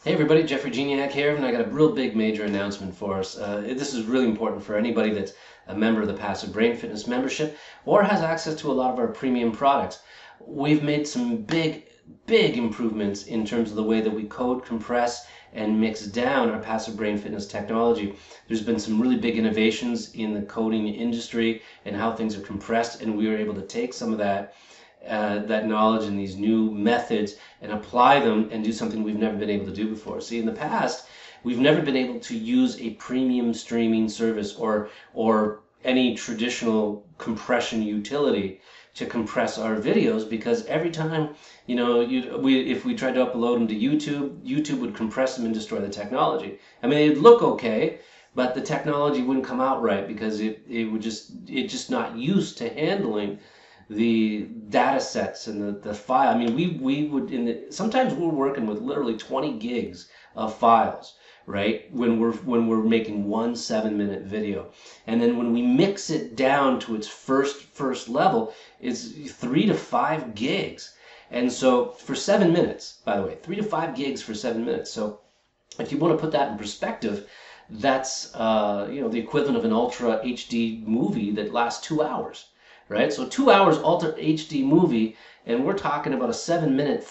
Hey everybody, Jeffrey Geniak here, and I got a real big major announcement for us. This is really important for anybody that's a member of the Passive Brain Fitness membership or has access to a lot of our premium products. We've made some big improvements in terms of the way that we code, compress, and mix down our Passive Brain Fitness technology. There's been some really big innovations in the coding industry and how things are compressed, and we were able to take some of that knowledge and these new methods and apply them and do something we've never been able to do before. See, in the past, we've never been able to use a premium streaming service or any traditional compression utility to compress our videos, because every time, if we tried to upload them to YouTube would compress them and destroy the technology. I mean, it'd look okay, but the technology wouldn't come out right because it's just not used to handling the data sets and the file. I mean, we would sometimes we're working with literally 20 gigs of files, right? When we're making one 7-minute video, and then when we mix it down to its first level, it's 3 to 5 gigs. And so for 7 minutes, by the way, 3 to 5 gigs for 7 minutes. So if you want to put that in perspective, that's the equivalent of an Ultra HD movie that lasts 2 hours. Right? So 2 hours Ultra HD movie, and we're talking about a 7-minute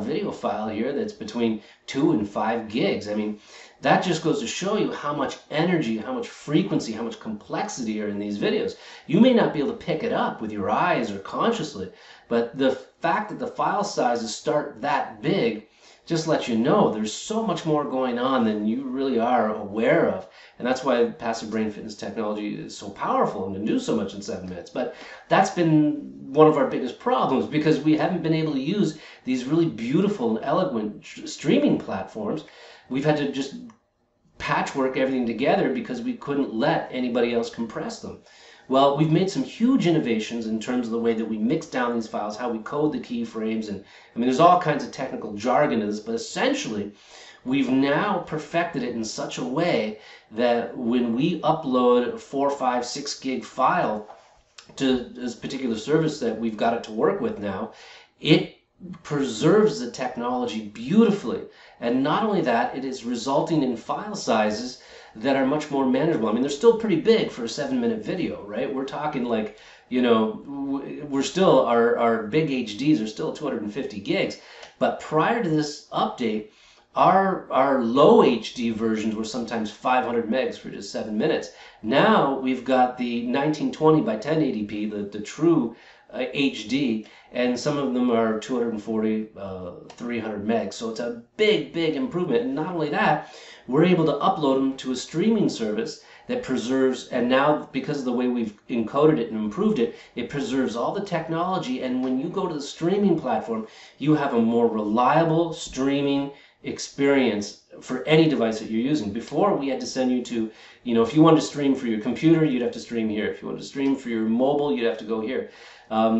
video file here that's between 2 and 5 gigs. I mean, that just goes to show you how much energy, how much frequency, how much complexity are in these videos. You may not be able to pick it up with your eyes or consciously, but the fact that the file sizes start that big just lets you know there's so much more going on than you really are aware of. And that's why Passive Brain Fitness technology is so powerful and can do so much in 7 minutes. But that's been one of our biggest problems, because we haven't been able to use these really beautiful and eloquent streaming platforms. We've had to just patchwork everything together because we couldn't let anybody else compress them. Well, we've made some huge innovations in terms of the way that we mix down these files, how we code the keyframes, and I mean, there's all kinds of technical jargon in this, but essentially, we've now perfected it in such a way that when we upload a 4, 5, 6 gig file to this particular service that we've got it to work with now, it preserves the technology beautifully. And not only that, it is resulting in file sizes that are much more manageable. I mean, they're still pretty big for a 7-minute video, right? We're talking like, we're still, our big HDs are still 250 gigs. But prior to this update, our low HD versions were sometimes 500 megs for just 7 minutes. Now we've got the 1920 by 1080p, the true HD, and some of them are 240, 300 megs. So it's a big improvement. And not only that, we're able to upload them to a streaming service that preserves, and now because of the way we've encoded it and improved it, it preserves all the technology. And when you go to the streaming platform, you have a more reliable streaming experience for any device that you're using. Before, we had to send you to, if you wanted to stream for your computer, you'd have to stream here. If you wanted to stream for your mobile, you'd have to go here.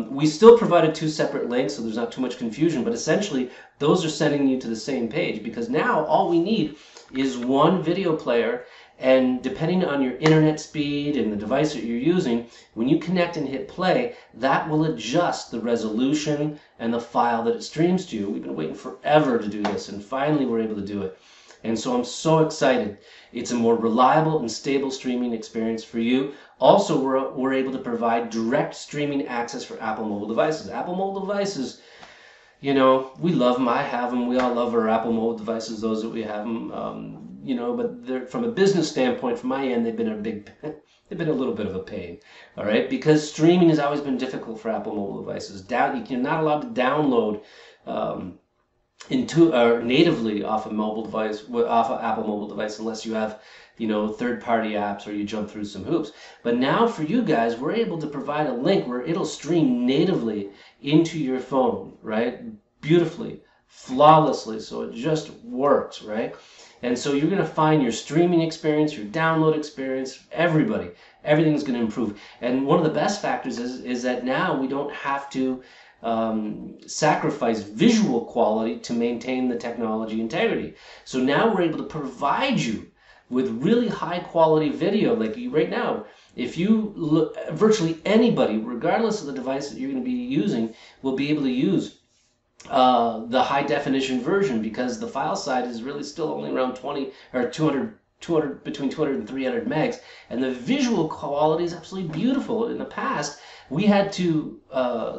We still provided 2 separate links, so there's not too much confusion, but essentially those are sending you to the same page, because now all we need is one video player, and depending on your internet speed and the device that you're using, when you connect and hit play, that will adjust the resolution and the file that it streams to you. We've been waiting forever to do this, and finally we're able to do it. And so I'm so excited. It's a more reliable and stable streaming experience for you. Also, we're able to provide direct streaming access for Apple mobile devices. Apple mobile devices, we love them. I have them. We all love our Apple mobile devices, those that we have them. But from a business standpoint, from my end, they've been a little bit of a pain, all right? Because streaming has always been difficult for Apple mobile devices. You're not allowed to download natively off a mobile device, off an Apple mobile device, unless you have, third-party apps or you jump through some hoops. But now for you guys, we're able to provide a link where it'll stream natively into your phone, right? Beautifully, flawlessly, so it just works, right? And so you're going to find your streaming experience, your download experience, everything's going to improve. And one of the best factors is that now we don't have to sacrifice visual quality to maintain the technology integrity. So now we're able to provide you with really high quality video. Like right now, if you look, virtually anybody, regardless of the device that you're going to be using, will be able to use the high definition version, because the file size is really still only around 20 or 200, between 200 and 300 megs, and the visual quality is absolutely beautiful. In the past, we had to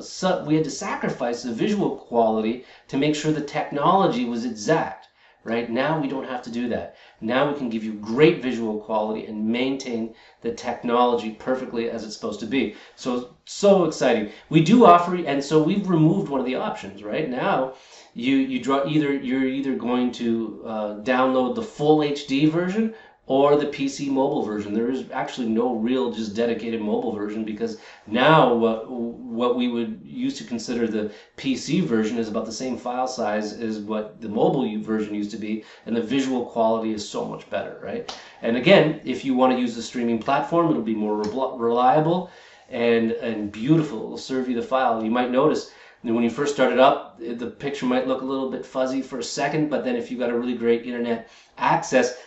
sacrifice the visual quality to make sure the technology was exact. Right now, we don't have to do that. Now we can give you great visual quality and maintain the technology perfectly as it's supposed to be. So exciting. We do offer, and so we've removed one of the options. Right now, you're either going to download the full HD version or the PC mobile version. There is actually no real just dedicated mobile version, because now what we would used to consider the PC version is about the same file size as what the mobile version used to be, and the visual quality is so much better, right? And again, if you want to use the streaming platform, it'll be more reliable and beautiful. It'll serve you the file. You might notice when you first start it up, the picture might look a little bit fuzzy for a second, but then if you've got a really great internet access,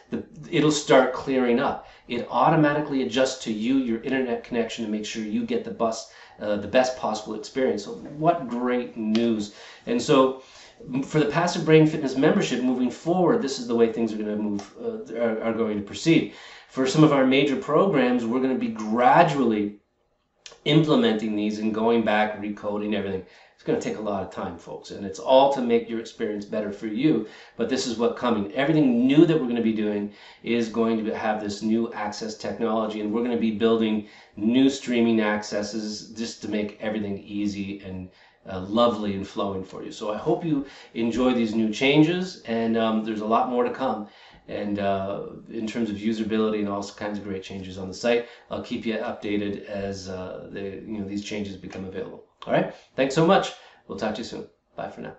it'll start clearing up. It automatically adjusts to your internet connection to make sure you get the best possible experience. So what great news. And so for the Passive Brain Fitness membership moving forward, this is the way things are going to proceed. For some of our major programs, we're going to be gradually implementing these and going back, recoding everything. It's going to take a lot of time, folks, and it's all to make your experience better for you. But this is what's coming. Everything new that we're going to be doing is going to have this new access technology, and we're going to be building new streaming accesses just to make everything easy and lovely and flowing for you. So I hope you enjoy these new changes, and there's a lot more to come. And in terms of usability and all kinds of great changes on the site, I'll keep you updated as these changes become available. All right, thanks so much. We'll talk to you soon. Bye for now.